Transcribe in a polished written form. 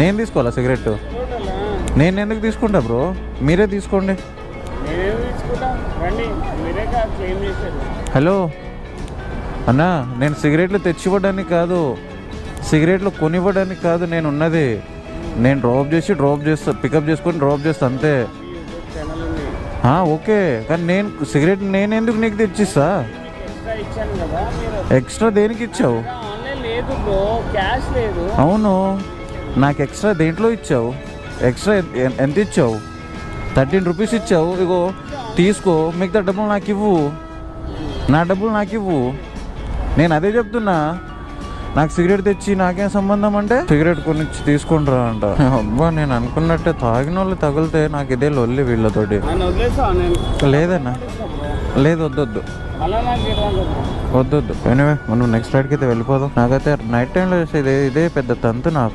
నేను తీసుకోవాలా సిగరెట్? నేను ఎందుకు తీసుకుంటా బ్రో, మీరే తీసుకోండి. హలో అన్నా, నేను సిగరెట్లు తెచ్చివ్వడానికి కాదు, సిగరెట్లు కొనివ్వడానికి కాదు నేను ఉన్నది. నేను డ్రాప్ చేస్తా, పికప్ చేసుకొని డ్రాప్ చేస్తా అంతే. ఓకే, కానీ నేను సిగరెట్ నేను ఎందుకు నీకు తెచ్చిస్తా? ఎక్స్ట్రా దేనికి ఇచ్చావు? అవును, నాకు ఎక్స్ట్రా దేంట్లో ఇచ్చావు? ఎక్స్ట్రా ఎంత ఇచ్చావు? 13 రూపీస్ ఇచ్చావు. ఇగో తీసుకో, మిగతా డబ్బులు నాకు ఇవ్వు, నా డబ్బులు నాకు ఇవ్వు. నేను అదే చెప్తున్నా. నాకు సిగరెట్ తెచ్చి నాకేం సంబంధం అంటే, సిగరెట్ కొనిచ్చి తీసుకుంటారా అంట. అబ్బా, నేను అనుకున్నట్టే తాగిన వాళ్ళు తగిలితే నాకు ఇదే లొల్లి వీళ్ళతోటి. లేదన్నా, లేదు, వద్దొద్దు. ఎనివే మనం నెక్స్ట్ రైడ్కి అయితే వెళ్ళిపోదాం. నాకైతే నైట్ టైంలో ఇదే పెద్ద తంతు నాకు.